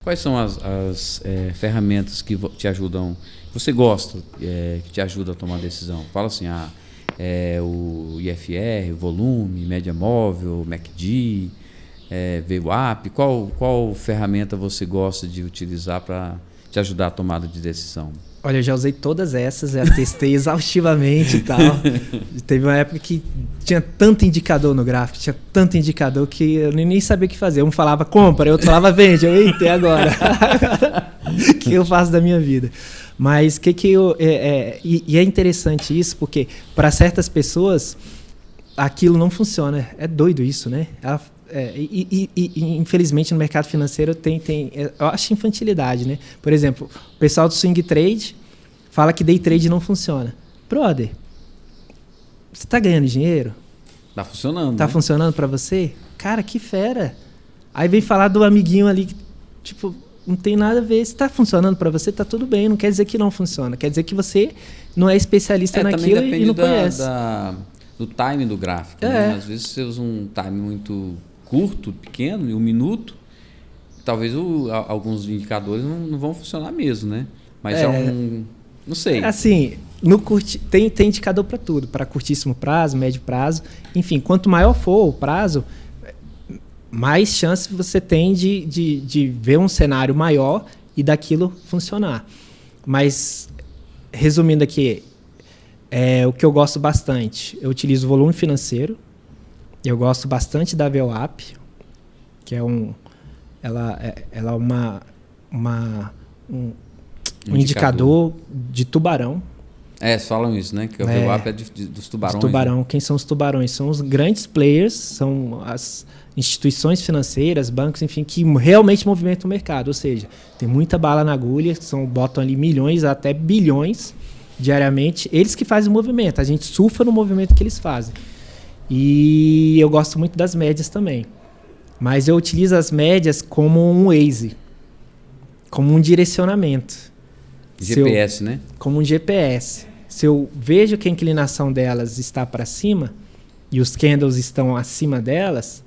Quais são as ferramentas que te ajudam, você gosta, que te ajudam a tomar decisão? Fala assim, o IFR, o volume, média móvel, MACD, VWAP, qual ferramenta você gosta de utilizar para te ajudar a tomada de decisão? Olha, eu já usei todas essas, já testei exaustivamente e tal. Teve uma época que tinha tanto indicador no gráfico, tinha tanto indicador que eu nem sabia o que fazer. Um falava compra, outro falava vende. Eu, eita, e agora? O que eu faço da minha vida? Mas e é interessante isso, porque para certas pessoas aquilo não funciona. É doido isso, né? Infelizmente no mercado financeiro eu acho infantilidade, né? Por exemplo, o pessoal do swing trade fala que day trade não funciona. Brother, você tá ganhando dinheiro? Tá funcionando, Tá né? funcionando para você? Cara, que fera! Aí vem falar do amiguinho ali que, tipo, não tem nada a ver. Se tá funcionando para você, tá tudo bem. Não quer dizer que não funciona. Quer dizer que você não é especialista naquilo e não conhece. Do time do gráfico, né? Às vezes você usa um time muito curto, pequeno, em 1 minuto, talvez alguns indicadores não vão funcionar mesmo, né? Mas não sei. Assim, tem indicador para tudo, para curtíssimo prazo, médio prazo, enfim, quanto maior for o prazo, mais chance você tem de ver um cenário maior e daquilo funcionar. Mas, resumindo aqui, o que eu gosto bastante, eu utilizo volume financeiro. Eu gosto bastante da VWAP, que ela é um indicador de tubarão. Falam isso, né? Que a VWAP é dos tubarões. Dos tubarão. Né? Quem são os tubarões? São os grandes players, são as instituições financeiras, bancos, enfim, que realmente movimentam o mercado. Ou seja, tem muita bala na agulha, botam ali milhões até bilhões diariamente. Eles que fazem o movimento. A gente surfa no movimento que eles fazem. E eu gosto muito das médias também. Mas eu utilizo as médias como um Waze, como um direcionamento. GPS, né? Como um GPS. Se eu vejo que a inclinação delas está para cima e os candles estão acima delas,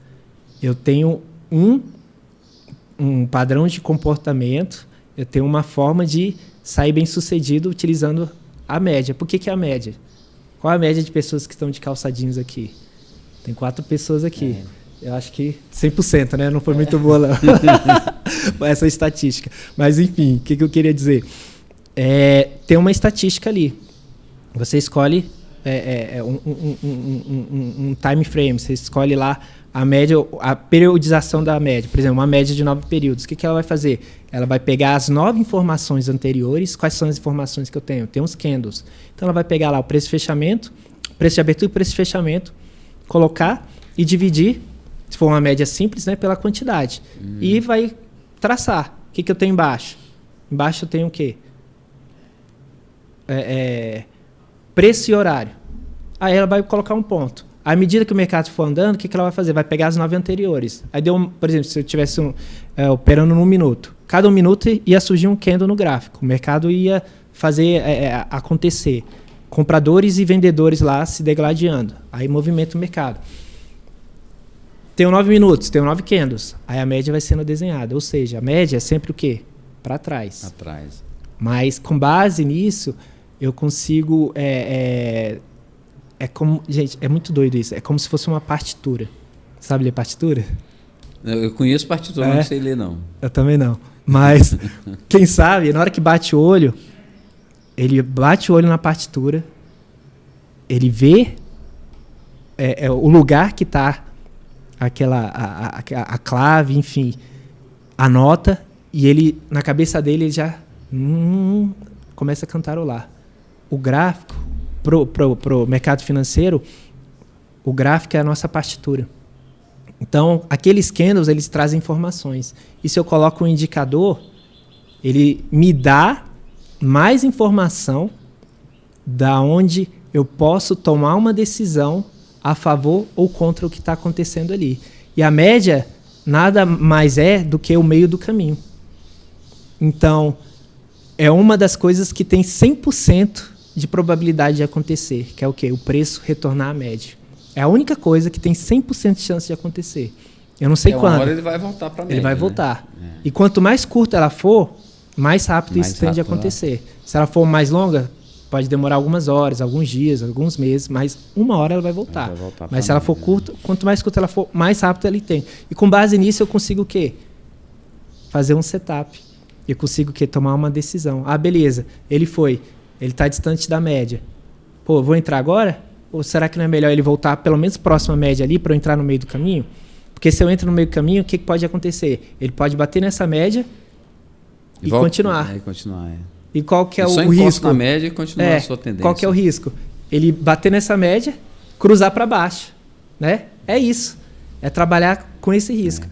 eu tenho um padrão de comportamento, eu tenho uma forma de sair bem sucedido utilizando a média. Por que a média? Qual a média de pessoas que estão de calça jeans aqui? Tem 4 pessoas aqui. Eu acho que 100%, né? Não foi muito boa, não. Essa estatística. Mas, enfim, o que eu queria dizer? Tem uma estatística ali. Você escolhe um time frame. Você escolhe lá a média, a periodização da média. Por exemplo, uma média de 9 períodos. O que ela vai fazer? Ela vai pegar as 9 informações anteriores. Quais são as informações que eu tenho? Tem uns candles. Então, ela vai pegar lá o preço de fechamento, preço de abertura e preço de fechamento, colocar e dividir, se for uma média simples, né, pela quantidade. E vai traçar. O que eu tenho embaixo? Embaixo eu tenho o quê? Preço e horário. Aí ela vai colocar um ponto. À medida que o mercado for andando, o que ela vai fazer? Vai pegar as 9 anteriores. Aí deu, por exemplo, se eu estivesse operando num minuto. Cada 1 minuto ia surgir um candle no gráfico. O mercado ia fazer acontecer. Compradores e vendedores lá se degladiando. Aí movimenta o mercado. Tem 9 minutos, tem 9 candles. Aí a média vai sendo desenhada. Ou seja, a média é sempre o quê? Para trás. Atrás. Mas com base nisso, eu consigo... como, gente, é muito doido isso. É como se fosse uma partitura. Sabe ler partitura? Eu conheço partitura, mas não sei ler, não. Eu também não. Mas, quem sabe, na hora que bate o olho... Ele bate o olho na partitura, ele vê o lugar que está a clave, enfim, anota, e ele, na cabeça dele, ele já começa a cantarolar. O gráfico, pro mercado financeiro, o gráfico é a nossa partitura. Então, aqueles candles, eles trazem informações. E se eu coloco um indicador, ele me dá mais informação da onde eu posso tomar uma decisão a favor ou contra o que está acontecendo ali. E a média nada mais é do que o meio do caminho. Então, é uma das coisas que tem 100% de probabilidade de acontecer, que é o quê? O preço retornar à média. É a única coisa que tem 100% de chance de acontecer. Eu não sei quando. Uma hora ele vai voltar para a média. Ele vai voltar. Né? E quanto mais curta ela for, mais rápido Mais isso tende a rápido, acontecer. Se ela for mais longa, pode demorar algumas horas, alguns dias, alguns meses, mas uma hora ela vai voltar. Vai voltar mas se ela for média, curta, quanto mais curta ela for, mais rápido ela tem. E com base nisso eu consigo o quê? Fazer um setup. Eu consigo o quê? Tomar uma decisão. Ah, beleza. Ele está distante da média. Pô, vou entrar agora? Ou será que não é melhor ele voltar pelo menos próximo à média ali para eu entrar no meio do caminho? Porque se eu entro no meio do caminho, o que pode acontecer? Ele pode bater nessa média e continuar. E qual que é o risco? Na média e continuar a sua tendência. Qual que é o risco? Ele bater nessa média, cruzar para baixo, né? É isso. É trabalhar com esse risco.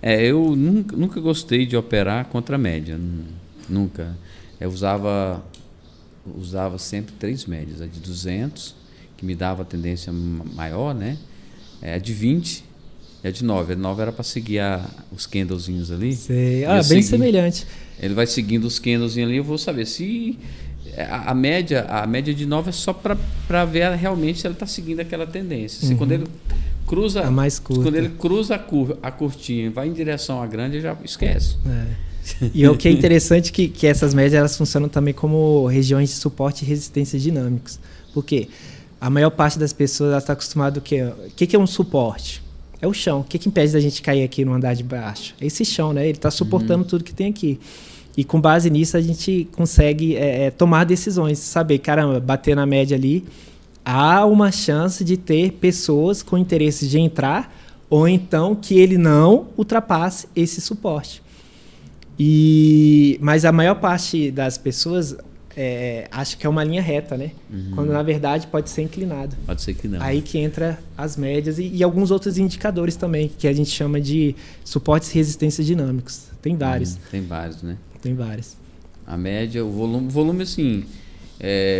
Eu nunca gostei de operar contra a média. Nunca. Eu usava sempre 3 médias. A de 200, que me dava a tendência maior, né? A de 20 e a de 9. A de 9 era para seguir os candlezinhos ali. Sei. Bem semelhante. Ele vai seguindo os candlezinhos ali, eu vou saber se a média de 9 é só para ver realmente se ela está seguindo aquela tendência. Se quando ele cruza a mais curta. Quando ele cruza a curtinha e vai em direção à grande, já esquece. E o que é interessante é que essas médias elas funcionam também como regiões de suporte e resistência dinâmicos. Por quê? A maior parte das pessoas está acostumada o quê? O que é um suporte? É o chão. O que impede da gente cair aqui no andar de baixo? É esse chão, né? Ele está suportando tudo que tem aqui. E com base nisso a gente consegue tomar decisões. Saber, caramba, bater na média ali, há uma chance de ter pessoas com interesse de entrar ou então que ele não ultrapasse esse suporte. Mas a maior parte das pessoas acha que é uma linha reta, né? Quando na verdade pode ser inclinado. Pode ser que não. Aí que entra as médias e alguns outros indicadores também, que a gente chama de suportes e resistências dinâmicos. Tem vários. Tem vários, né? Tem vários. A média, o volume assim,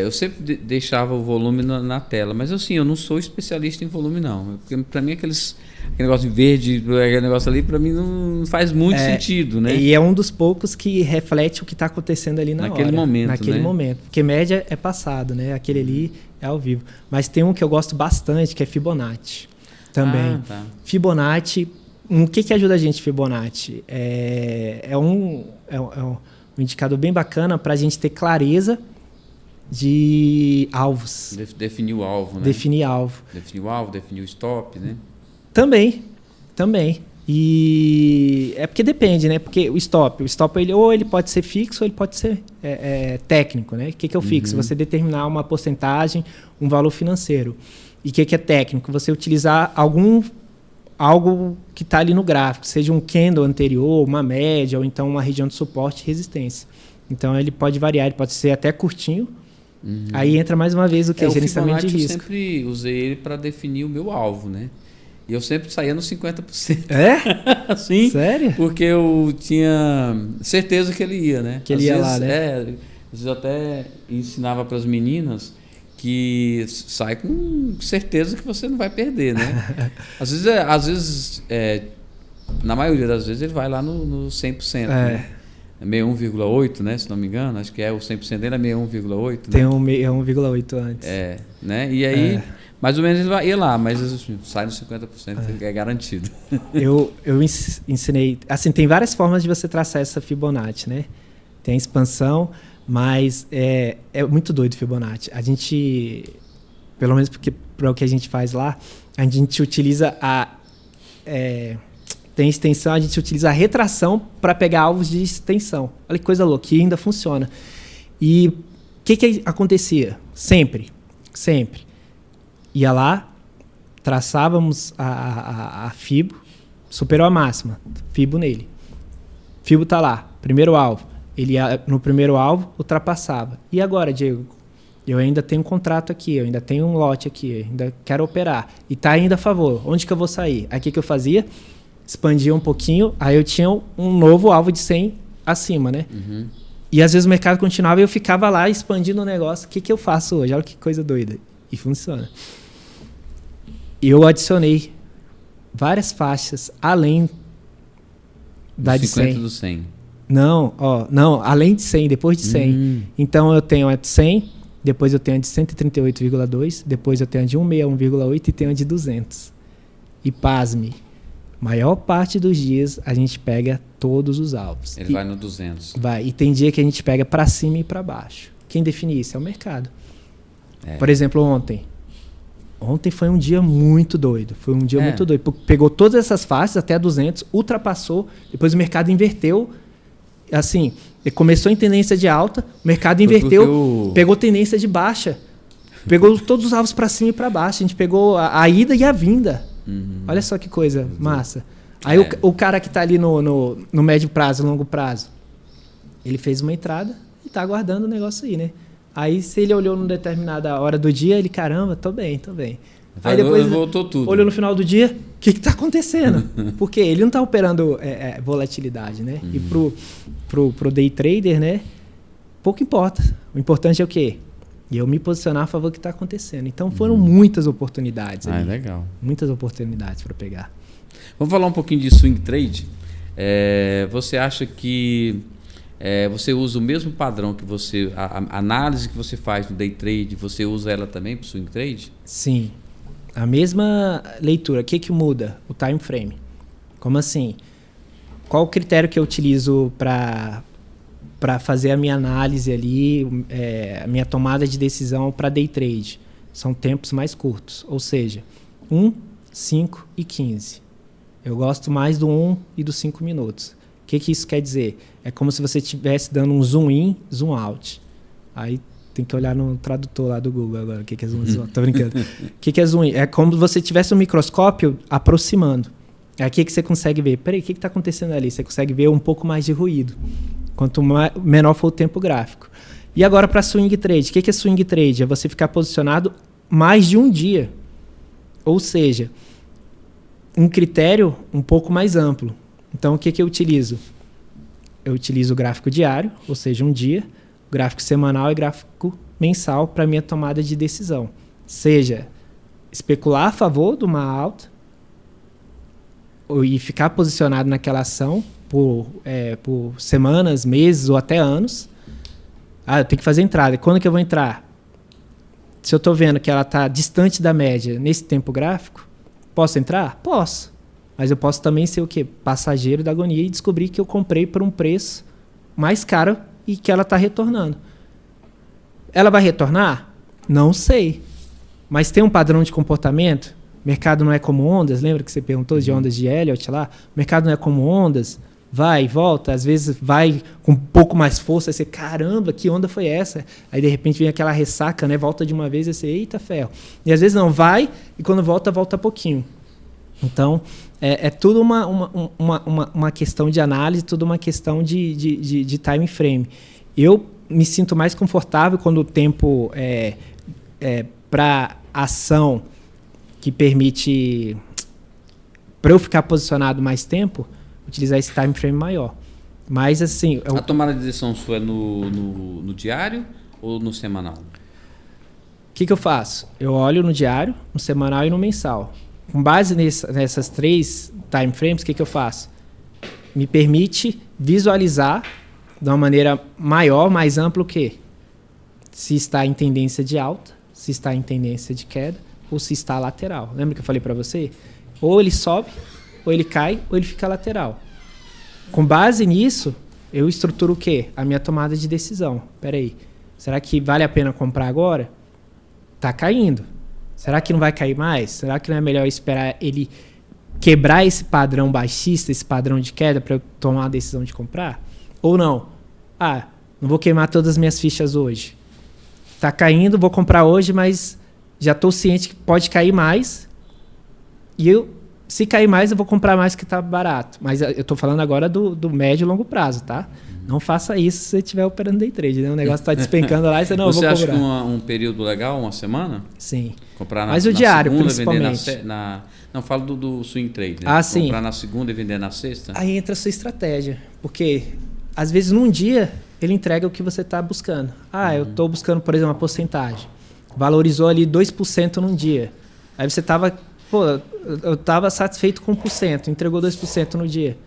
eu sempre deixava o volume na tela, mas assim, eu não sou especialista em volume não, porque para mim aquele negócio de verde, aquele negócio ali, para mim não faz muito sentido, né? E é um dos poucos que reflete o que está acontecendo ali naquele momento, porque média é passado, né? Aquele ali é ao vivo. Mas tem um que eu gosto bastante, que é Fibonacci, também. Tá. Fibonacci, o que ajuda a gente, Fibonacci? É um indicador bem bacana para a gente ter clareza de alvos. Definir o alvo, né? Definir alvo. Definir o alvo, definir o stop, né? Também. E é porque depende, né? Porque o stop ele pode ser fixo ou ele pode ser técnico, né? O que é o fixo? Você determinar uma porcentagem, um valor financeiro. E o que é técnico? Você utilizar algo que está ali no gráfico, seja um candle anterior, uma média, ou então uma região de suporte e resistência. Então ele pode variar, ele pode ser até curtinho. Aí entra mais uma vez o que? Gerenciamento de risco. Eu sempre usei ele para definir o meu alvo, né? E eu sempre saía nos 50%. É? Sim. Sério? Porque eu tinha certeza que ele ia, né? Que ele ia lá, né? Às vezes eu até ensinava para as meninas que sai com certeza que você não vai perder, né? Às vezes, na maioria das vezes, ele vai lá no 100%. Né? É 61,8, né? Se não me engano. Acho que o 100% dele é 61,8. Tem um 1,8 antes. Né? E aí, mais ou menos, ele ia lá, mas assim, sai nos 50%, é garantido. Eu ensinei... Assim, tem várias formas de você traçar essa Fibonacci, né? Tem a expansão, mas é muito doido o Fibonacci. A gente, pelo menos para o que a gente faz lá, a gente utiliza tem extensão, a gente utiliza a retração para pegar alvos de extensão. Olha que coisa louca, que ainda funciona. E o que acontecia? Sempre. Ia lá, traçávamos a Fibo, superou a máxima, Fibo nele. Fibo está lá, primeiro alvo. Ele ia no primeiro alvo, ultrapassava. E agora, Diego? Eu ainda tenho um contrato aqui, eu ainda tenho um lote aqui, eu ainda quero operar. E está ainda a favor. Onde que eu vou sair? Aí o que eu fazia? Expandia um pouquinho, aí eu tinha um novo alvo de 100 acima, né? E às vezes o mercado continuava e eu ficava lá expandindo o negócio. O que eu faço hoje? Olha que coisa doida. E funciona. Eu adicionei várias faixas além da de 100. Do 100. Não, além de 100, depois de 100. Então eu tenho a de 100, depois eu tenho a de 138,2, depois eu tenho a de 161,8 e tenho a de 200. E pasme, Maior parte dos dias a gente pega todos os alvos. Ele vai no 200. Vai. E tem dia que a gente pega para cima e para baixo. Quem define isso é o mercado. Por exemplo, ontem. Ontem foi um dia muito doido. Foi um dia muito doido. Pegou todas essas faixas até 200, ultrapassou, depois o mercado inverteu. Assim, ele começou em tendência de alta, o mercado inverteu, pegou tendência de baixa. Pegou todos os alvos para cima e para baixo. A gente pegou a ida e a vinda. Olha só que coisa massa. Aí o cara que está ali no médio prazo, longo prazo, ele fez uma entrada e está aguardando o negócio aí, né? Aí se ele olhou numa determinada hora do dia, ele, caramba, tô bem. Aí depois voltou tudo. Olhou no final do dia, o que está acontecendo? Porque ele não está operando volatilidade, né? E pro day trader, né? Pouco importa. O importante é o quê? Eu me posicionar a favor do que está acontecendo. Então foram muitas oportunidades ali. Legal. Muitas oportunidades para pegar. Vamos falar um pouquinho de swing trade. Você acha que você usa o mesmo padrão que você... A análise que você faz no day trade, você usa ela também para o swing trade? Sim. A mesma leitura. O que muda? O time frame. Como assim? Qual o critério que eu utilizo para fazer a minha análise ali, a minha tomada de decisão para day trade? São tempos mais curtos, ou seja, 1, 5 e 15. Eu gosto mais do 1 e dos 5 minutos. O que isso quer dizer? É como se você estivesse dando um zoom in, zoom out. Aí tem que olhar no tradutor lá do Google agora, o que é zoom in, zoom out. Tô brincando. O que é zoom in? É como se você tivesse um microscópio aproximando. É aqui que você consegue ver. Peraí, o que está acontecendo ali? Você consegue ver um pouco mais de ruído. Quanto menor for o tempo gráfico. E agora para swing trade. O que é swing trade? É você ficar posicionado mais de um dia. Ou seja, um critério um pouco mais amplo. Então, o que eu utilizo? Eu utilizo o gráfico diário, ou seja, um dia, gráfico semanal e gráfico mensal para minha tomada de decisão. Seja especular a favor de uma alta e ficar posicionado naquela ação por semanas, meses ou até anos. Eu tenho que fazer entrada. E quando que eu vou entrar? Se eu estou vendo que ela está distante da média nesse tempo gráfico, posso entrar? Posso. Mas eu posso também ser o quê? Passageiro da agonia e descobrir que eu comprei por um preço mais caro e que ela está retornando. Ela vai retornar? Não sei. Mas tem um padrão de comportamento? O mercado não é como ondas, lembra que você perguntou de ondas de Elliott lá? O mercado não é como ondas, vai e volta, às vezes vai com um pouco mais força, aí você, caramba, que onda foi essa? Aí de repente vem aquela ressaca, né? Volta de uma vez e você, eita ferro. E às vezes não, vai e quando volta pouquinho. Então, é tudo uma questão de análise, tudo uma questão de time frame. Eu me sinto mais confortável quando o tempo para ação que permite, para eu ficar posicionado mais tempo, utilizar esse time frame maior. Mas assim... A tomada de decisão sua é no diário ou no semanal? O que eu faço? Eu olho no diário, no semanal e no mensal. Com base nessas 3 time frames, o que eu faço? Me permite visualizar de uma maneira maior, mais ampla o quê? Se está em tendência de alta, se está em tendência de queda, ou se está lateral. Lembra que eu falei para você? Ou ele sobe, ou ele cai, ou ele fica lateral. Com base nisso, eu estruturo o quê? A minha tomada de decisão. Peraí, será que vale a pena comprar agora? Tá caindo. Será que não vai cair mais? Será que não é melhor esperar ele quebrar esse padrão baixista, esse padrão de queda para eu tomar a decisão de comprar? Ou não? Não vou queimar todas as minhas fichas hoje. Tá caindo, vou comprar hoje, mas já estou ciente que pode cair mais. E se cair mais, eu vou comprar mais que está barato. Mas eu estou falando agora do médio e longo prazo, tá? Não faça isso se você estiver operando day trade, né? O negócio está despencando lá e você não, você eu vou comprar. Você acha que um período legal, uma semana? Sim. Comprar mas o diário, segunda, principalmente. Não, falo do swing trade, né? Sim. Comprar na segunda e vender na sexta? Aí entra a sua estratégia. Porque, às vezes, num dia, ele entrega o que você está buscando. Eu estou buscando, por exemplo, uma porcentagem. Valorizou ali 2% num dia. Aí você estava... eu estava satisfeito com 1%, entregou 2% no dia.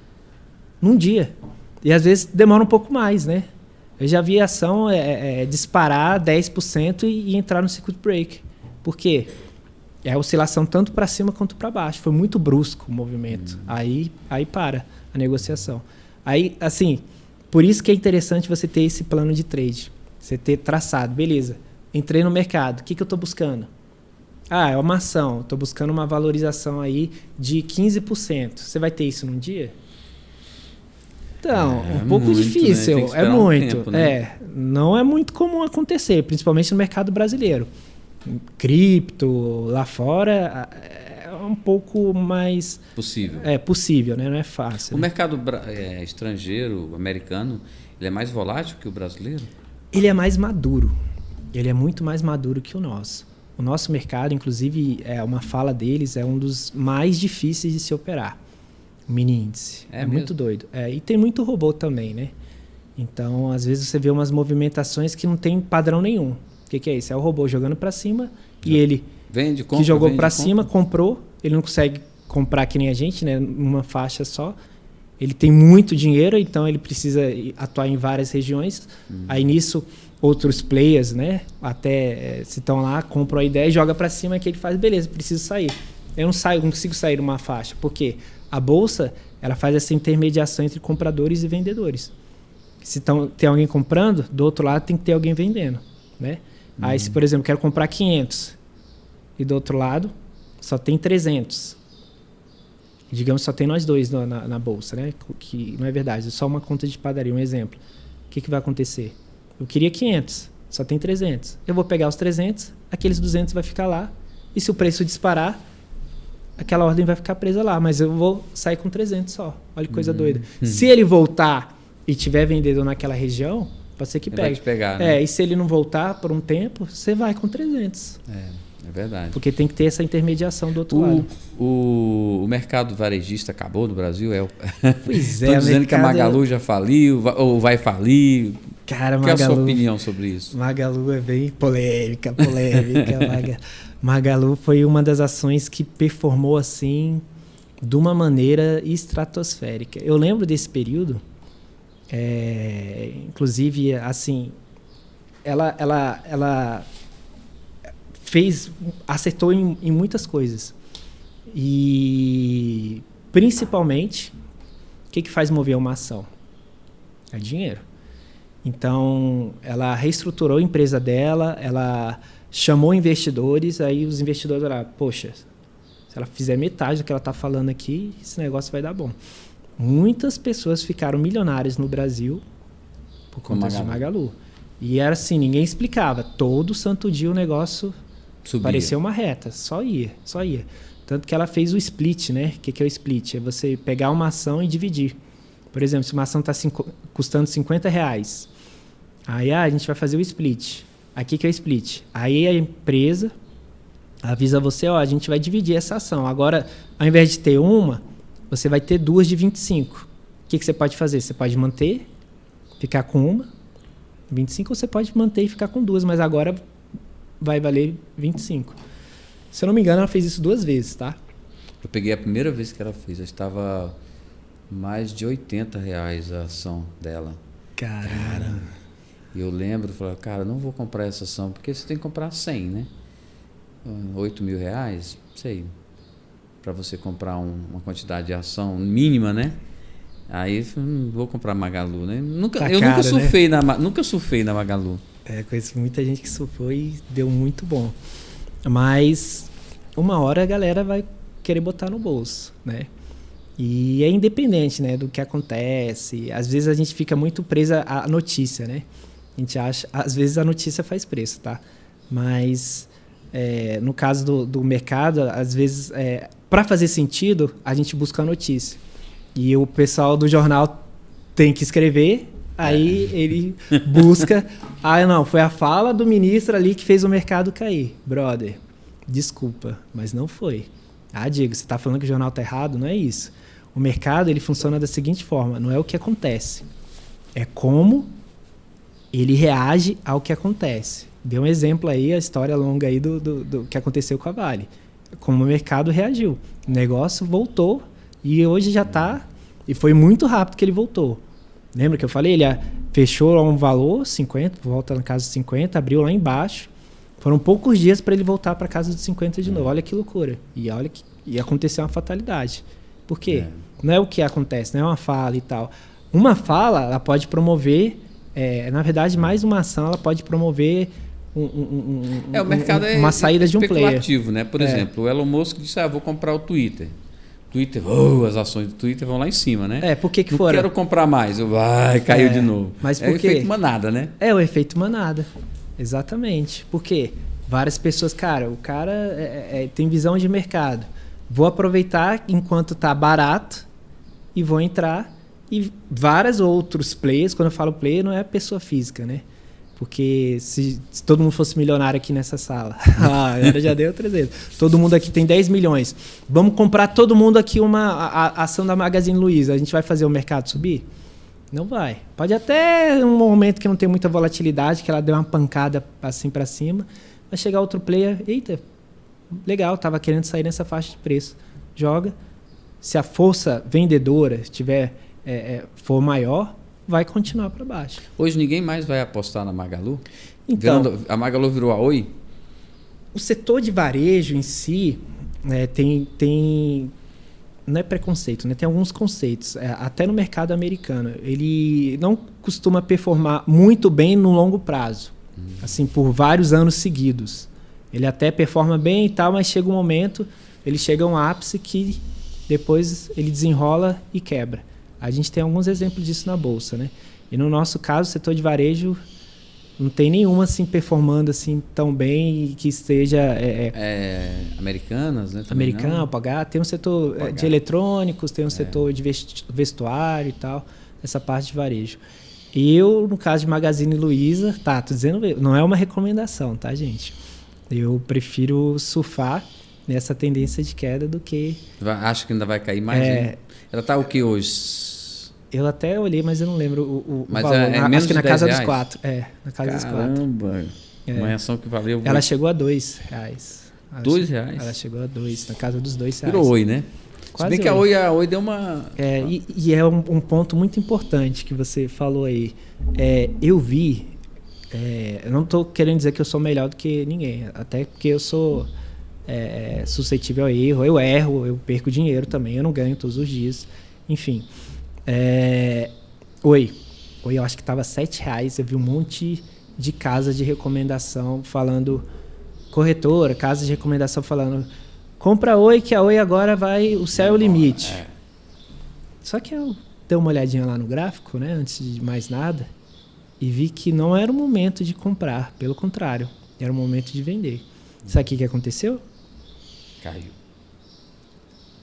Num dia. E às vezes demora um pouco mais, né? Eu já vi a ação disparar 10% e entrar no circuit break. Por quê? É a oscilação tanto para cima quanto para baixo. Foi muito brusco o movimento. Aí para a negociação. Aí, assim, por isso que é interessante você ter esse plano de trade. Você ter traçado, beleza, entrei no mercado, o que eu estou buscando? É uma ação, estou buscando uma valorização aí de 15%. Você vai ter isso num dia? Então, um pouco muito, difícil, né? É muito. tempo, né? Não é muito comum acontecer, principalmente no mercado brasileiro. Cripto, lá fora, é um pouco mais... Possível. É possível, né? Não é fácil. O né? mercado estrangeiro, americano, ele é mais volátil que o brasileiro? Ele é mais maduro. Ele é muito mais maduro que o nosso. O nosso mercado, inclusive, uma fala deles, é um dos mais difíceis de se operar. O mini índice. É muito doido. E tem muito robô também, né? Então, às vezes você vê umas movimentações que não tem padrão nenhum. O que é isso? É o robô jogando para cima e ele vende, compra, que jogou para compra. cima, comprou. Ele não consegue comprar que nem a gente, né? Numa faixa só. Ele tem muito dinheiro, então ele precisa atuar em várias regiões. Aí nisso, outros players, né? Até se estão lá, compram a ideia e joga para cima que ele faz, beleza, preciso sair. Eu não consigo sair de uma faixa. Por quê? A bolsa, ela faz essa intermediação entre compradores e vendedores. Se tem alguém comprando, do outro lado tem que ter alguém vendendo, né? Aí, se, por exemplo, quero comprar 500 e do outro lado só tem 300. Digamos, só tem nós dois na bolsa, né? Que não é verdade, é só uma conta de padaria, um exemplo. O que vai acontecer? Eu queria 500, só tem 300. Eu vou pegar os 300, aqueles 200 vai ficar lá. E se o preço disparar, aquela ordem vai ficar presa lá. Mas eu vou sair com 300 só. Olha que coisa doida. Se ele voltar e tiver vendedor naquela região, pode ser que ele pegue. vai te pegar, né? E se ele não voltar por um tempo, você vai com 300. É verdade. Porque tem que ter essa intermediação do outro lado. O mercado varejista acabou no Brasil? Pois Estão dizendo que a Magalu já faliu, ou vai falir. Cara, Qual é a sua opinião sobre isso? Magalu é bem polêmica. Magalu foi uma das ações que performou assim de uma maneira estratosférica. Eu lembro desse período, inclusive, assim, ela acertou em muitas coisas. E, principalmente, o que faz mover uma ação? É dinheiro. Então, ela reestruturou a empresa dela, ela chamou investidores, aí os investidores falaram, poxa, se ela fizer metade do que ela está falando aqui, esse negócio vai dar bom. Muitas pessoas ficaram milionárias no Brasil por conta de Magalu. E era assim, ninguém explicava. Todo santo dia o negócio parecia uma reta, só ia. Tanto que ela fez o split, né? O que é o split? É você pegar uma ação e dividir. Por exemplo, se uma ação está custando R$50, aí a gente vai fazer o split. Aqui que é o split. Aí a empresa avisa você, a gente vai dividir essa ação. Agora, ao invés de ter uma, você vai ter duas de 25. O que você pode fazer? Você pode manter, ficar com uma, 25, ou você pode manter e ficar com duas, mas agora vai valer 25. Se eu não me engano, ela fez isso 2 vezes, tá? Eu peguei a primeira vez que ela fez, eu estava mais de R$80 a ação dela. Caramba. E eu lembro, falei, cara, não vou comprar essa ação, porque você tem que comprar 100, né? R$8.000, sei, para você comprar uma quantidade de ação mínima, né? Aí não vou comprar Magalu, né? Nunca surfei na Magalu. Conheci muita gente que surfou e deu muito bom. Mas uma hora a galera vai querer botar no bolso, né? E é independente, né, do que acontece. Às vezes a gente fica muito presa à notícia, né? A gente acha, às vezes a notícia faz preço, tá? Mas no caso do mercado, às vezes, para fazer sentido, a gente busca a notícia. E o pessoal do jornal tem que escrever, aí ele busca... não, foi a fala do ministro ali que fez o mercado cair. Brother, desculpa, mas não foi. Diego, você está falando que o jornal está errado? Não é isso. O mercado ele funciona da seguinte forma, não é o que acontece, é como ele reage ao que acontece. Deu um exemplo aí, a história longa aí do que aconteceu com a Vale. Como o mercado reagiu. O negócio voltou e hoje já está... E foi muito rápido que ele voltou. Lembra que eu falei? Ele fechou a um valor, 50, volta na casa de 50, abriu lá embaixo, Foram poucos dias para ele voltar para casa dos 50 de novo. Olha que loucura. E aconteceu uma fatalidade. Por quê? Não é o que acontece, não é uma fala e tal. Uma fala, ela pode promover, na verdade, mais uma ação, ela pode promover o mercado uma saída de um player. Especulativo, né? Por exemplo, o Elon Musk disse, vou comprar o Twitter. As ações do Twitter vão lá em cima, né? Por que não foram? Quero comprar mais. Caiu de novo. Mas por quê? É o efeito manada, né? É o efeito manada. Exatamente. Por quê? Várias pessoas, o cara tem visão de mercado. Vou aproveitar enquanto tá barato e vou entrar. E vários outros players, quando eu falo player, não é pessoa física, né? Porque se todo mundo fosse milionário aqui nessa sala, agora já deu 300. Todo mundo aqui tem 10 milhões. Vamos comprar todo mundo aqui a ação da Magazine Luiza. A gente vai fazer o mercado subir? Não vai. Pode até um momento que não tem muita volatilidade, que ela deu uma pancada assim para cima, vai chegar outro player, eita, legal, estava querendo sair nessa faixa de preço. Joga. Se a força vendedora for maior, vai continuar para baixo. Hoje ninguém mais vai apostar na Magalu? Então, a Magalu virou a Oi? O setor de varejo em si tem não é preconceito, né? Tem alguns conceitos. Até no mercado americano, ele não costuma performar muito bem no longo prazo, assim, por vários anos seguidos. Ele até performa bem e tal, mas chega um momento, ele chega a um ápice que depois ele desenrola e quebra. A gente tem alguns exemplos disso na Bolsa, né? E no nosso caso, o setor de varejo não tem nenhuma assim, performando assim, tão bem e que esteja... Americanas, né? Americana, pagar. Tem um setor de eletrônicos, tem um setor de vestuário e tal, essa parte de varejo. Eu, no caso de Magazine Luiza, tô dizendo, não é uma recomendação, tá, gente? Eu prefiro surfar nessa tendência de queda do que... Acho que ainda vai cair mais, né? Ela tá o que hoje? Eu até olhei, mas eu não lembro o mas valor. Acho que na casa dos 4. Na casa dos 4. Caramba! Uma ação que valeu... Ela chegou a R$2. R$2? Ela chegou a 2, na casa dos R$2. Virou Oi, né? Quase. Se bem que a Oi deu uma... E é um ponto muito importante que você falou aí. Eu vi... eu não estou querendo dizer que eu sou melhor do que ninguém. Até porque eu sou suscetível a erro. Eu erro, eu perco dinheiro também. Eu não ganho todos os dias. Enfim... Oi, eu acho que estava R$7. Eu vi um monte de casa de recomendação falando, corretora, casa de recomendação falando, compra Oi, que a Oi agora vai, o céu é o limite. Só que eu dei uma olhadinha lá no gráfico, né, antes de mais nada, e vi que não era o momento de comprar, pelo contrário, era o momento de vender. Sabe o que aconteceu? Caiu.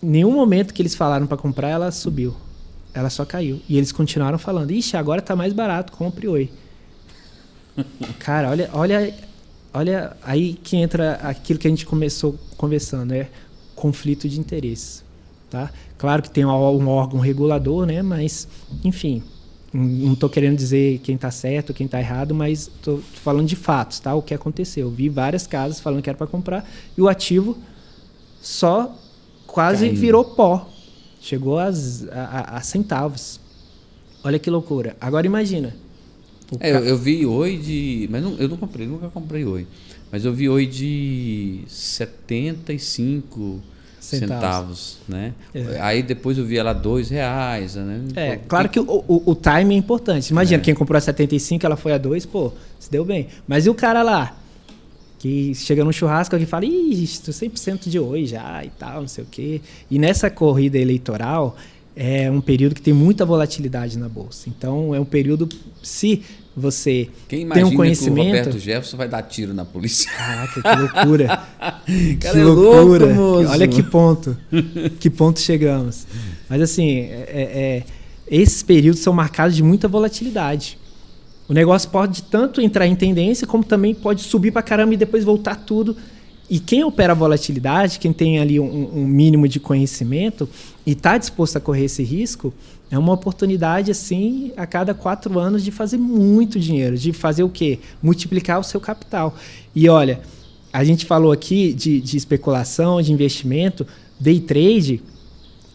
Em nenhum momento que eles falaram para comprar, ela subiu. Ela só caiu. E eles continuaram falando, ixi, agora tá mais barato, compre Oi. Cara, olha aí que entra aquilo que a gente começou conversando, conflito de interesses. Tá? Claro que tem um órgão regulador, né? Mas, enfim, não estou querendo dizer quem está certo, quem está errado, mas estou falando de fatos, tá? O que aconteceu. Eu vi várias casas falando que era para comprar e o ativo só quase virou pó. Chegou a centavos. Olha que loucura. Agora imagina. Eu vi Oi de... Mas eu nunca comprei Oi. Mas eu vi Oi de 75 centavos, né? Aí depois eu vi ela R$2, né? Claro que o timing é importante. Imagina, quem comprou a 75, ela foi a 2, se deu bem. Mas e o cara lá? Que chega no churrasco e fala, estou 100% de Oi já e tal, não sei o quê. E nessa corrida eleitoral, é um período que tem muita volatilidade na Bolsa. Então, é um período, se você tem um conhecimento... que o Roberto Jefferson vai dar tiro na polícia? Caraca, que loucura. Que loucura. Louco, moço. Olha que ponto chegamos. Mas assim, esses períodos são marcados de muita volatilidade. O negócio pode tanto entrar em tendência, como também pode subir pra caramba e depois voltar tudo. E quem opera a volatilidade, quem tem ali um mínimo de conhecimento e está disposto a correr esse risco, é uma oportunidade, assim, a cada 4 anos de fazer muito dinheiro. De fazer o quê? Multiplicar o seu capital. E olha, a gente falou aqui de especulação, de investimento, day trade...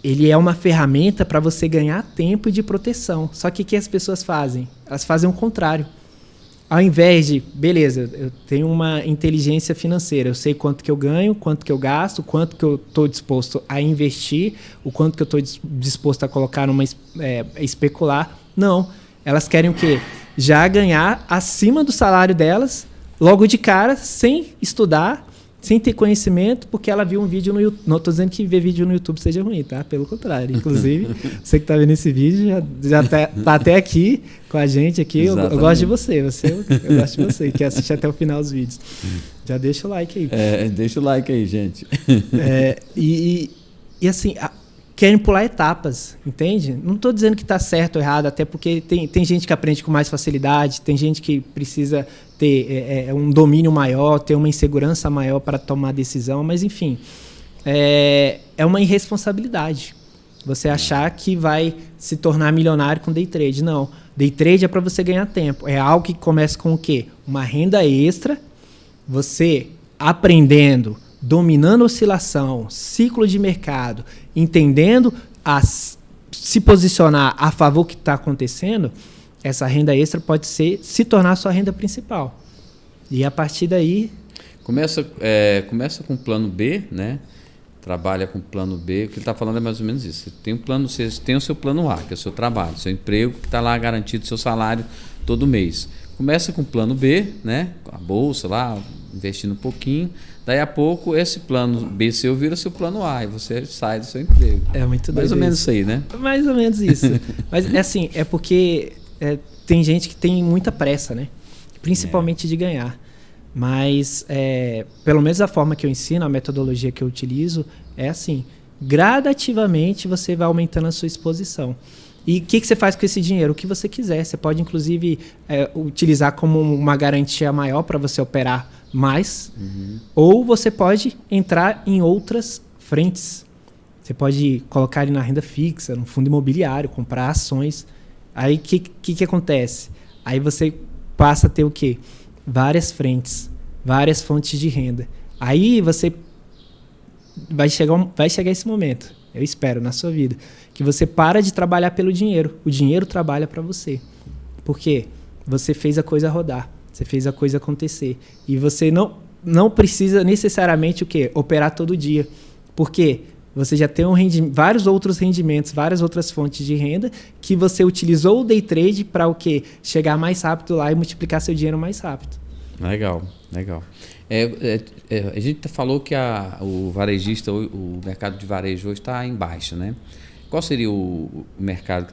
Ele é uma ferramenta para você ganhar tempo e de proteção. Só que o que as pessoas fazem? Elas fazem o contrário. ao invés de, beleza, eu tenho uma inteligência financeira, eu sei quanto que eu ganho, quanto que eu gasto, quanto que eu estou disposto a investir, o quanto que eu estou disposto a colocar especular. Não, elas querem o quê? Já ganhar acima do salário delas, logo de cara, sem estudar, sem ter conhecimento, porque ela viu um vídeo no YouTube. Não estou dizendo que ver vídeo no YouTube seja ruim, tá? Pelo contrário. Inclusive, você que está vendo esse vídeo já tá até aqui com a gente aqui. Eu gosto de você. Eu gosto de você, que assiste até o final os vídeos. Já deixa o like aí. Deixa o like aí, gente. E assim, querem pular etapas, entende? Não estou dizendo que está certo ou errado, até porque tem gente que aprende com mais facilidade, tem gente que precisa ter um domínio maior, ter uma insegurança maior para tomar decisão, mas enfim, é uma irresponsabilidade você achar que vai se tornar milionário com day trade. Não, day trade é para você ganhar tempo, é algo que começa com o quê? Uma renda extra, você aprendendo, dominando oscilação, ciclo de mercado, entendendo se posicionar a favor do que está acontecendo, essa renda extra pode se tornar a sua renda principal. E a partir daí... Começa com o plano B, né? Trabalha com o plano B. O que ele está falando é mais ou menos isso. Você tem o seu plano A, que é o seu trabalho, seu emprego, que está lá garantido, seu salário todo mês. Começa com o plano B, né? A bolsa lá, investindo um pouquinho. Daí a pouco, esse plano B seu vira seu plano A e você sai do seu emprego. É muito doido. Mais ou menos isso aí, né? Mais ou menos isso. Mas assim, é porque tem gente que tem muita pressa, né? Principalmente de ganhar. Mas, pelo menos a forma que eu ensino, a metodologia que eu utilizo, é assim, gradativamente você vai aumentando a sua exposição. E o que você faz com esse dinheiro? O que você quiser. Você pode, inclusive, utilizar como uma garantia maior para você operar mais. Uhum. Ou você pode entrar em outras frentes. Você pode colocar ele na renda fixa, no fundo imobiliário, comprar ações. Aí, o que acontece? Aí você passa a ter o quê? Várias frentes, várias fontes de renda. Aí você vai chegar esse momento, eu espero, na sua vida, que você para de trabalhar pelo dinheiro. O dinheiro trabalha para você. Por quê? Você fez a coisa rodar, você fez a coisa acontecer. E você não precisa necessariamente o quê? Operar todo dia. Por quê? Você já tem vários outros rendimentos, várias outras fontes de renda que você utilizou o day trade para o quê? Chegar mais rápido lá e multiplicar seu dinheiro mais rápido. Legal. A gente falou que o varejista, o mercado de varejo hoje está em baixa, né? Qual seria o mercado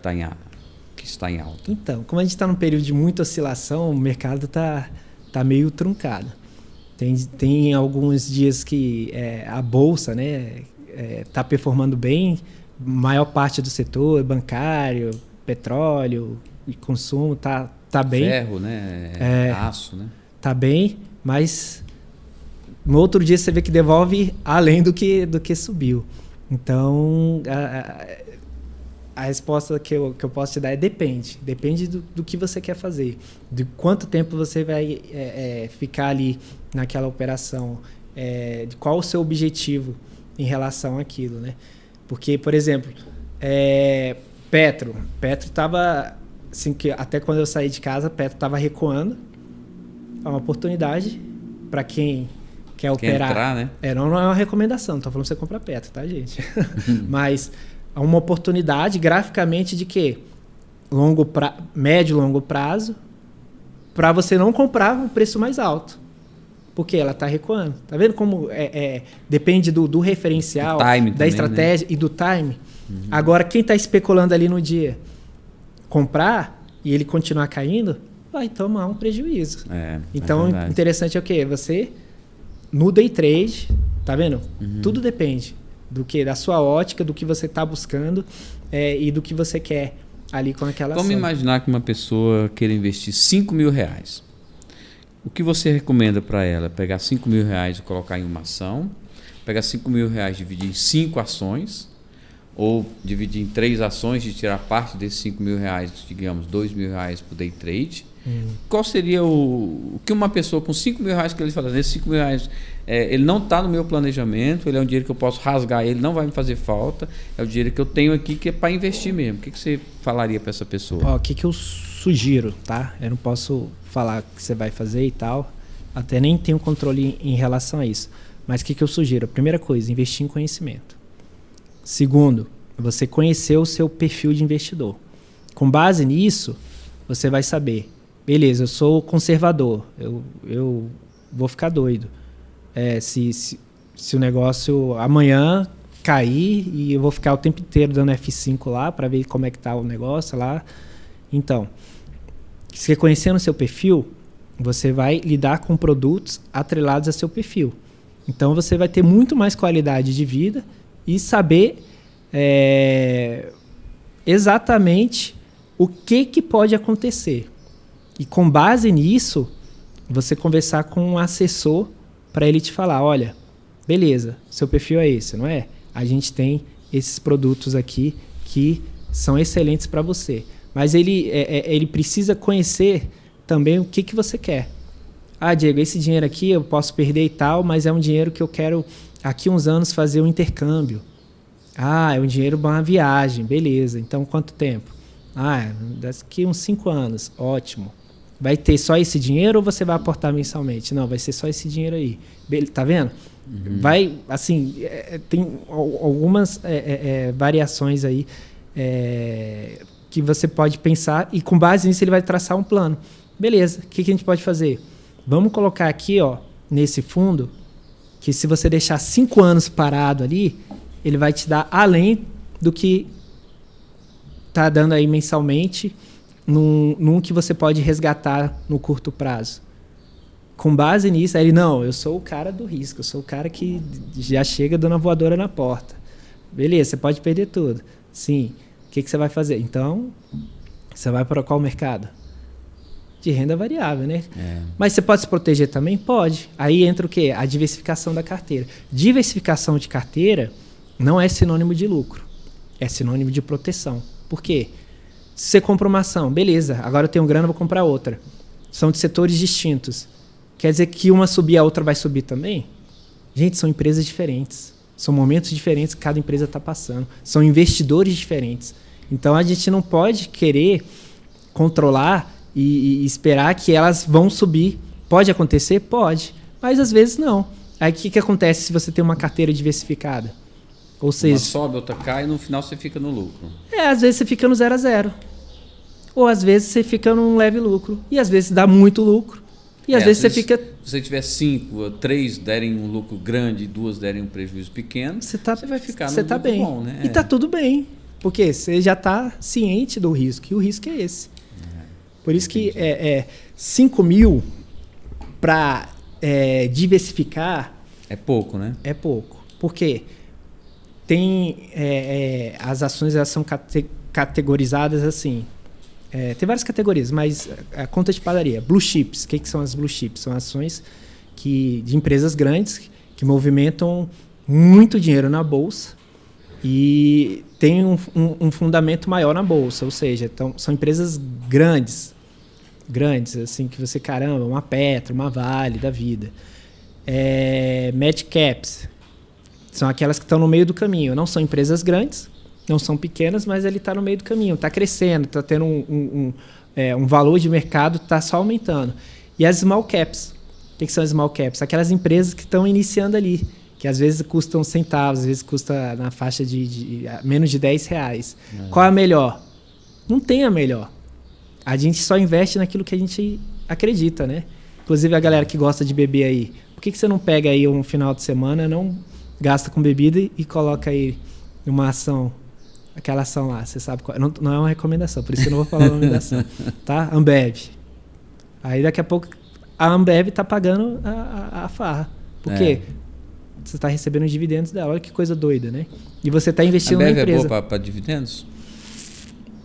que está em alta? Então, como a gente está num período de muita oscilação, o mercado está meio truncado. Tem alguns dias que a bolsa, né? Está performando bem, maior parte do setor bancário, petróleo e consumo tá bem. Ferro, né? Aço, né? Tá bem, mas no outro dia você vê que devolve além do que subiu. Então, a resposta que eu posso te dar é depende. Depende do que você quer fazer, de quanto tempo você vai ficar ali naquela operação, de qual o seu objetivo em relação àquilo, né? Porque, por exemplo, Petro estava, assim, que até quando eu saí de casa, Petro estava recuando. É uma oportunidade para quem quer operar. Entrar, né? Não é uma recomendação, não estou falando para você comprar Petro, tá, gente? Mas é uma oportunidade graficamente de quê? Médio e longo prazo, para você não comprar um preço mais alto. Porque ela está recuando. Tá vendo como depende do referencial, da também, estratégia, né? E do time? Uhum. Agora, quem está especulando ali no dia, comprar e ele continuar caindo, vai tomar um prejuízo. Então, o interessante é o quê? Você, no day trade, tá vendo? Uhum. Tudo depende do que, da sua ótica, do que você está buscando e do que você quer ali com aquela ação. Vamos imaginar que uma pessoa queira investir R$5.000. O que você recomenda para ela? Pegar R$5.000 e colocar em uma ação, pegar R$5.000 e dividir em 5 ações, ou dividir em 3 ações e tirar parte desses R$5.000, digamos, R$2.000 para o day trade. Qual seria o que uma pessoa com R$5.000 que ele fala, esses R$5.000 ele não está no meu planejamento, ele é um dinheiro que eu posso rasgar, ele não vai me fazer falta, é o dinheiro que eu tenho aqui que é para investir mesmo. O que você falaria para essa pessoa? O que eu sugiro, tá? Eu não posso falar o que você vai fazer e tal. Até nem tenho controle em relação a isso. Mas o que eu sugiro? A primeira coisa, investir em conhecimento. Segundo, você conhecer o seu perfil de investidor. Com base nisso, você vai saber, beleza, eu sou conservador, eu vou ficar doido. Se o negócio amanhã cair e eu vou ficar o tempo inteiro dando F5 lá para ver como é que tá o negócio lá. Então, você conhecendo o seu perfil, você vai lidar com produtos atrelados a seu perfil. Então, você vai ter muito mais qualidade de vida e saber exatamente o que pode acontecer. E com base nisso, você conversar com um assessor para ele te falar, olha, beleza, seu perfil é esse, não é? A gente tem esses produtos aqui que são excelentes para você. Mas ele precisa conhecer também o que você quer. Ah, Diego, esse dinheiro aqui eu posso perder e tal, mas é um dinheiro que eu quero, aqui uns anos, fazer um intercâmbio. Ah, é um dinheiro para uma viagem, beleza. Então, quanto tempo? Ah, daqui uns 5 anos, ótimo. Vai ter só esse dinheiro ou você vai aportar mensalmente? Não, vai ser só esse dinheiro aí. Tá vendo? Uhum. Vai, assim, tem algumas variações aí que você pode pensar e com base nisso ele vai traçar um plano. Beleza, o que a gente pode fazer? Vamos colocar aqui, ó, nesse fundo, que se você deixar 5 anos parado ali, ele vai te dar além do que está dando aí mensalmente num que você pode resgatar no curto prazo. Com base nisso, aí ele, não, eu sou o cara do risco, eu sou o cara que já chega dando a voadora na porta. Beleza, você pode perder tudo. Sim, o que você vai fazer? Então, você vai para qual mercado? De renda variável, né? Mas você pode se proteger também? Pode. Aí entra o quê? A diversificação da carteira. Diversificação de carteira não é sinônimo de lucro, é sinônimo de proteção. Por quê? Se você compra uma ação, beleza, agora eu tenho grana, vou comprar outra. São de setores distintos. Quer dizer que uma subir, a outra vai subir também? Gente, são empresas diferentes. São momentos diferentes que cada empresa está passando. São investidores diferentes. Então, a gente não pode querer controlar e esperar que elas vão subir. Pode acontecer? Pode. Mas, às vezes, não. Aí, o que acontece se você tem uma carteira diversificada? Ou seja, uma sobe, outra cai e no final você fica no lucro. Às vezes você fica no 0 a 0. Ou, às vezes, você fica num leve lucro. E, às vezes, dá muito lucro. E às vezes você fica... Se você tiver 5, 3 derem um lucro grande e 2 derem um prejuízo pequeno, você vai ficar no lucro bem. Bom, né? E tá tudo bem. Porque você já está ciente do risco. E o risco é esse. Por isso que 5 mil para diversificar... É pouco, né? É pouco. Por quê? Tem... as ações elas são categorizadas assim... tem várias categorias, mas a conta de padaria. Blue chips. O que são as blue chips? São ações de empresas grandes que movimentam muito dinheiro na bolsa e tem um fundamento maior na bolsa. Ou seja, então, são empresas grandes, assim, que você, caramba, uma Petra, uma Vale da vida. Mad caps. São aquelas que estão no meio do caminho. Não são empresas grandes, não são pequenas, mas ele está no meio do caminho, está crescendo, está tendo um valor de mercado, está só aumentando. E as small caps, o que são as small caps? Aquelas empresas que estão iniciando ali, que às vezes custam centavos, às vezes custa na faixa de menos de R$10. Qual é a melhor? Não tem a melhor. A gente só investe naquilo que a gente acredita, né? Inclusive a galera que gosta de beber aí, por que você não pega aí um final de semana, não gasta com bebida e coloca aí uma ação... Aquela ação lá, você sabe qual. Não é uma recomendação, por isso que eu não vou falar o nome da ação. Tá? Ambev. Aí daqui a pouco a Ambev está pagando a farra. Por quê? Você está recebendo os dividendos dela. Olha que coisa doida, né? E você está investindo na empresa. A Ambev é boa para dividendos?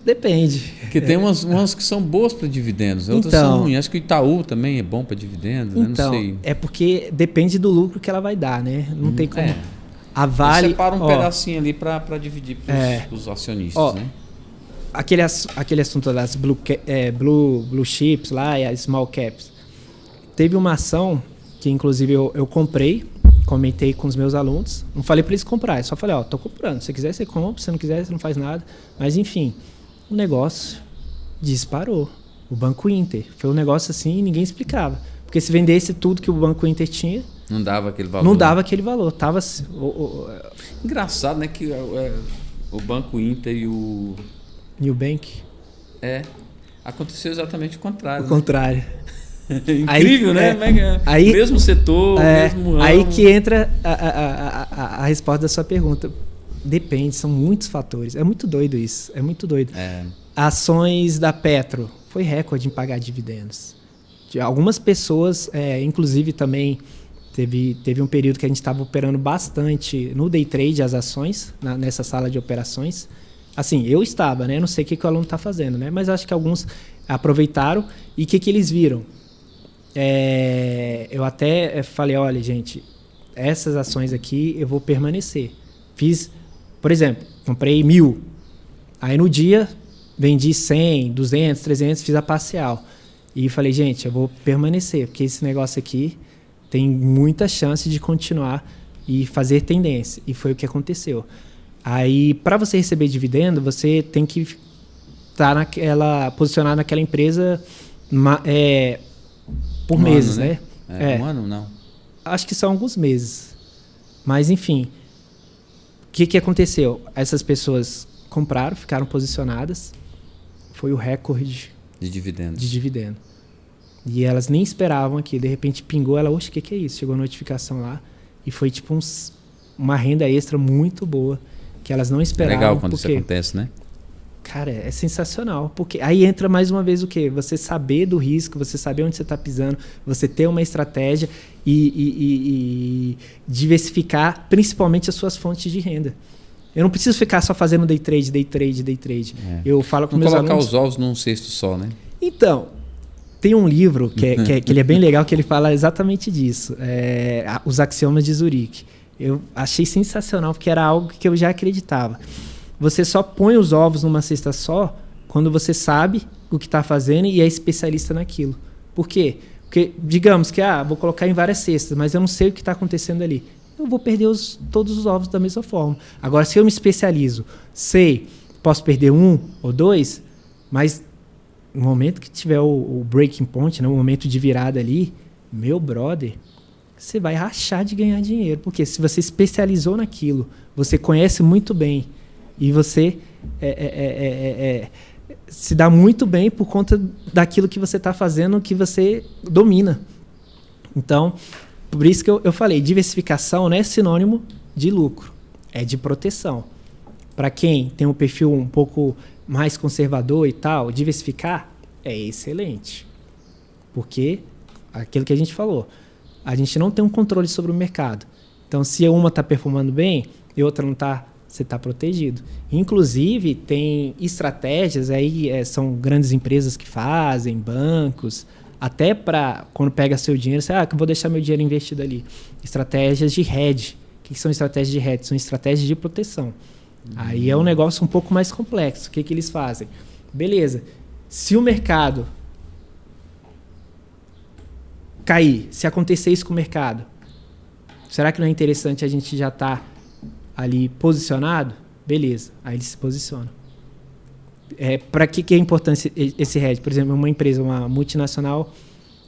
Depende. Porque tem umas que são boas para dividendos, outras são ruins. Acho que o Itaú também é bom para dividendos, né? Não sei. É porque depende do lucro que ela vai dar, né? Não tem como... A Vale... Você separa um pedacinho ali para dividir para os acionistas, né? Aquele assunto das blue chips lá e as small caps. Teve uma ação que, inclusive, eu comprei, comentei com os meus alunos. Não falei para eles comprar, só falei, tô comprando. Se quiser, você compra. Se não quiser, você não faz nada. Mas, enfim, o negócio disparou. O Banco Inter. Foi um negócio assim, ninguém explicava. Porque se vendesse tudo que o Banco Inter tinha... Não dava aquele valor. Não dava aquele valor. Tava... Engraçado, né? Que o Banco Inter e o... Nubank. Aconteceu exatamente o contrário. O contrário. Incrível, né? Aí, mesmo setor, mesmo ramo. Aí que entra a resposta da sua pergunta. Depende, são muitos fatores. É muito doido isso. É muito doido. Ações da Petro. Foi recorde em pagar dividendos. Algumas pessoas, inclusive também, teve um período que a gente estava operando bastante no day trade as ações, nessa sala de operações. Assim, eu estava, né? Não sei o que o aluno está fazendo, né? Mas acho que alguns aproveitaram. E o que eles viram? Eu até falei, olha, gente, essas ações aqui eu vou permanecer. Fiz, por exemplo, comprei 1.000. Aí no dia vendi 100, 200, 300, fiz a parcial. E falei, gente, eu vou permanecer, porque esse negócio aqui tem muita chance de continuar e fazer tendência. E foi o que aconteceu. Aí, para você receber dividendo, você tem que estar posicionado naquela empresa por meses, né? Um ano, não? Acho que são alguns meses. Mas, enfim, o que aconteceu? Essas pessoas compraram, ficaram posicionadas. Foi o recorde de dividendo. E elas nem esperavam aqui. De repente pingou, ela, oxe, o que é isso? Chegou a notificação lá. E foi tipo uma renda extra muito boa, que elas não esperavam. É legal quando isso acontece, né? Cara, é sensacional. Porque aí entra mais uma vez o quê? Você saber do risco, você saber onde você está pisando, você ter uma estratégia e diversificar principalmente as suas fontes de renda. Eu não preciso ficar só fazendo day trade. Eu falo com meus alunos... Não colocar os ovos num cesto só, né? Então, tem um livro que ele é bem legal, que ele fala exatamente disso. Os Axiomas de Zurique. Eu achei sensacional, porque era algo que eu já acreditava. Você só põe os ovos numa cesta só quando você sabe o que está fazendo e é especialista naquilo. Por quê? Porque, digamos que vou colocar em várias cestas, mas eu não sei o que está acontecendo ali. Eu vou perder todos os ovos da mesma forma. Agora, se eu me especializo, posso perder 1 ou 2, mas no momento que tiver o breaking point, né, o momento de virada ali, meu brother, você vai rachar de ganhar dinheiro. Porque se você especializou naquilo, você conhece muito bem e você se dá muito bem por conta daquilo que você está fazendo, que você domina. Então, por isso que eu falei, diversificação não é sinônimo de lucro, é de proteção. Para quem tem um perfil um pouco mais conservador e tal, diversificar é excelente. Porque, aquilo que a gente falou, a gente não tem um controle sobre o mercado. Então, se uma está performando bem e outra não está, você está protegido. Inclusive, tem estratégias, aí são grandes empresas que fazem, bancos, até para quando pega seu dinheiro, você vou deixar meu dinheiro investido ali. Estratégias de hedge. O que são estratégias de hedge? São estratégias de proteção. Aí é um negócio um pouco mais complexo. O que eles fazem? Beleza. Se o mercado cair, se acontecer isso com o mercado, será que não é interessante a gente já estar ali posicionado? Beleza. Aí eles se posicionam. Para que é importante esse hedge? Por exemplo, uma empresa, uma multinacional,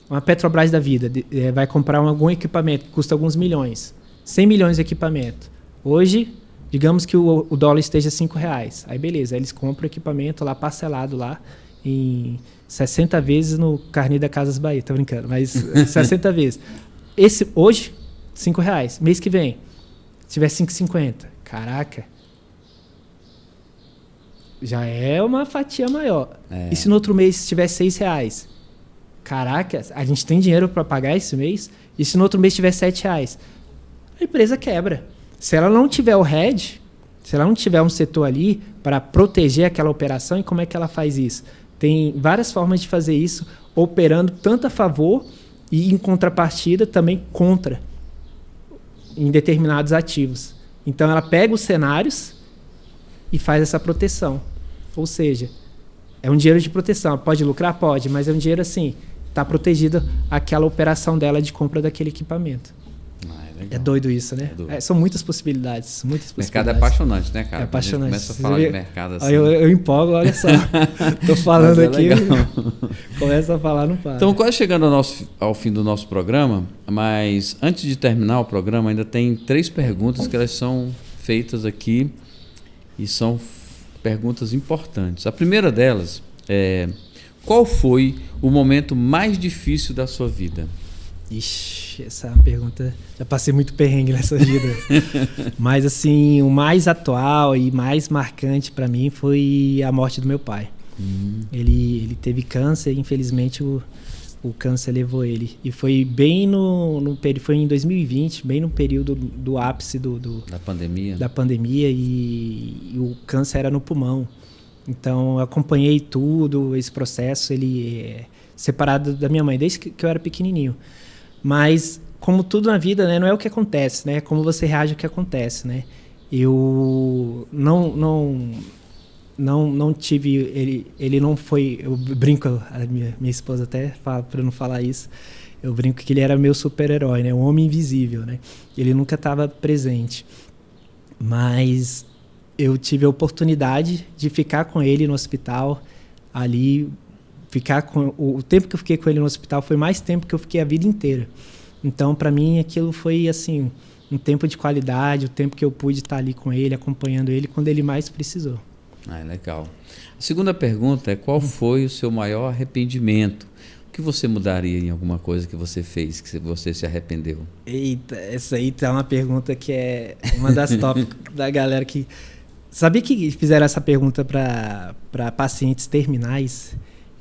uma Petrobras da vida, vai comprar algum equipamento que custa alguns milhões, 100 milhões de equipamento. Hoje, digamos que o dólar esteja R$5. Aí beleza, aí eles compram o equipamento lá parcelado lá em 60 vezes no carnê da Casas Bahia. Tô brincando, mas 60 vezes. Hoje, R$5. Mês que vem, se tiver 5,50. Caraca. Já é uma fatia maior. E se no outro mês tiver R$6? Caraca, a gente tem dinheiro para pagar esse mês? E se no outro mês tiver R$7? A empresa quebra. Se ela não tiver o hedge, se ela não tiver um setor ali para proteger aquela operação, e como é que ela faz isso? Tem várias formas de fazer isso, operando tanto a favor e em contrapartida também contra em determinados ativos. Então ela pega os cenários e faz essa proteção. Ou seja, é um dinheiro de proteção. Pode lucrar? Pode, mas é um dinheiro assim, está protegida aquela operação dela de compra daquele equipamento. É doido isso, né? É doido. São muitas possibilidades, muitas O mercado possibilidades. é apaixonante, né, cara? É apaixonante. Começa a falar de mercado assim. Eu empolgo, olha só. Tô falando aqui, legal. começa a falar, não para. Então, quase chegando ao fim do nosso programa, mas antes de terminar o programa, ainda tem 3 perguntas que elas são feitas aqui e são perguntas importantes. A primeira delas é: qual foi o momento mais difícil da sua vida? Ixi, essa é uma pergunta... Já passei muito perrengue nessa vida. Mas, assim, o mais atual e mais marcante para mim foi a morte do meu pai. Ele teve câncer e, infelizmente, o câncer levou ele. E foi bem foi em 2020, bem no período do ápice Da pandemia? Da pandemia e o câncer era no pulmão. Então, eu acompanhei tudo, esse processo, ele separado da minha mãe, desde que eu era pequenininho. Mas, como tudo na vida, né, não é o que acontece, né? É como você reage ao que acontece, né? Eu não tive... Ele não foi... Eu brinco, a minha esposa até fala para não falar isso, eu brinco que ele era meu super-herói, né? Um homem invisível, né? Ele nunca estava presente. Mas eu tive a oportunidade de ficar com ele no hospital, ali... O tempo que eu fiquei com ele no hospital foi mais tempo que eu fiquei a vida inteira. Então, para mim, aquilo foi assim, um tempo de qualidade, o tempo que eu pude estar ali com ele, acompanhando ele quando ele mais precisou. Legal. A segunda pergunta é: qual foi o seu maior arrependimento? O que você mudaria em alguma coisa que você fez, que você se arrependeu? Eita, essa aí tá uma pergunta que é uma das tópicos da galera que... Sabia que fizeram essa pergunta para pacientes terminais?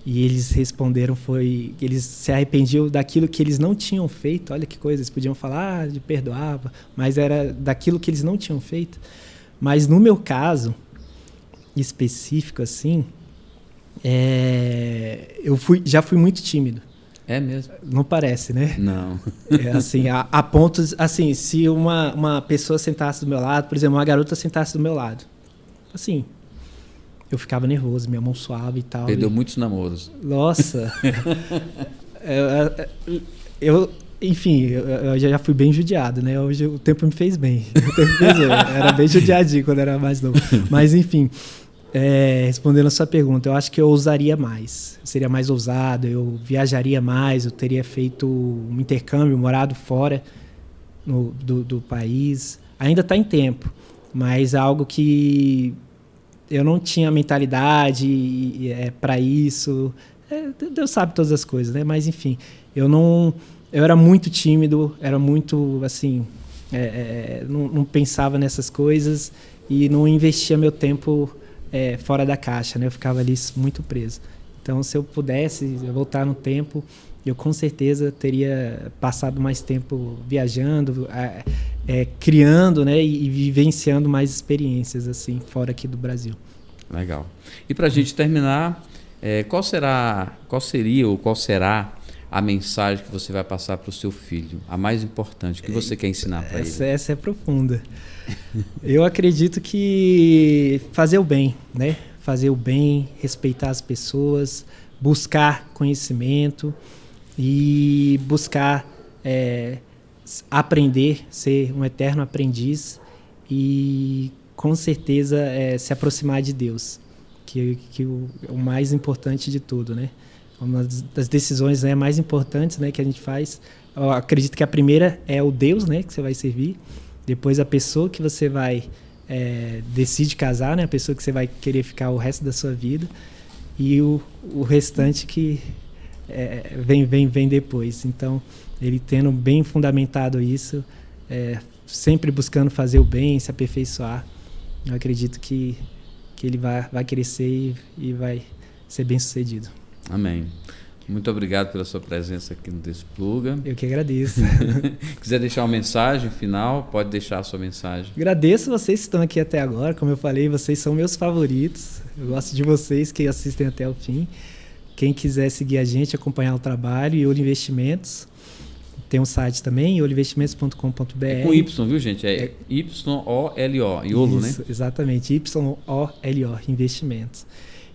E eles responderam que eles se arrependiam daquilo que eles não tinham feito. Olha que coisa, eles podiam falar de perdoava, mas era daquilo que eles não tinham feito. Mas no meu caso específico, assim, já fui muito tímido. É mesmo? Não parece, né? Não. Assim, a pontos, assim, se uma pessoa sentasse do meu lado, por exemplo, uma garota sentasse do meu lado, assim... Eu ficava nervoso, minha mão suava e tal. Perdeu muitos namoros. Nossa! Enfim, eu já fui bem judiado, né? Hoje o tempo me fez bem. Era bem judiadinho quando era mais novo. Mas, enfim, respondendo a sua pergunta, eu acho que eu ousaria mais. Eu seria mais ousado, eu viajaria mais, eu teria feito um intercâmbio, morado fora do país. Ainda está em tempo, mas é algo que... Eu não tinha mentalidade para isso. Deus sabe todas as coisas, né? Mas, enfim, eu era muito tímido, era muito, assim... não pensava nessas coisas e não investia meu tempo fora da caixa, né? Eu ficava ali muito preso. Então, se eu pudesse voltar no tempo, eu com certeza teria passado mais tempo viajando, criando, né, e vivenciando mais experiências assim fora aqui do Brasil. Legal. E para a gente terminar, qual será a mensagem que você vai passar para o seu filho, a mais importante, que você quer ensinar para ele? Essa é profunda. Eu acredito que fazer o bem, né? Fazer o bem, respeitar as pessoas, buscar conhecimento e buscar aprender, ser um eterno aprendiz e com certeza se aproximar de Deus, que o mais importante de tudo, né? Uma das decisões, né, mais importantes, né, que a gente faz. Eu acredito que a primeira é o Deus, né, que você vai servir. Depois a pessoa que você vai decide casar, né, a pessoa que você vai querer ficar o resto da sua vida. E o restante que vem depois. Então, ele tendo bem fundamentado isso, sempre buscando fazer o bem, se aperfeiçoar, eu acredito que ele vai crescer e vai ser bem sucedido. Amém. Muito obrigado pela sua presença aqui no Despluga. Eu que agradeço. Quiser deixar uma mensagem final, pode deixar a sua mensagem. Agradeço vocês que estão aqui até agora. Como eu falei, vocês são meus favoritos. Eu gosto de vocês que assistem até o fim. Quem quiser seguir a gente, acompanhar o trabalho, Iolo Investimentos. Tem um site também, ioloinvestimentos.com.br. É com Y, viu, gente? Y-O-L-O, Iolo, né? Exatamente, Y-O-L-O, Investimentos.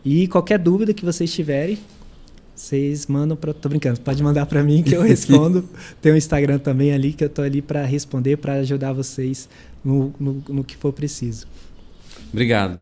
E qualquer dúvida que vocês tiverem, vocês mandam para... Tô brincando, pode mandar para mim que eu respondo. Tem um Instagram também ali que eu tô ali para responder, para ajudar vocês no que for preciso. Obrigado.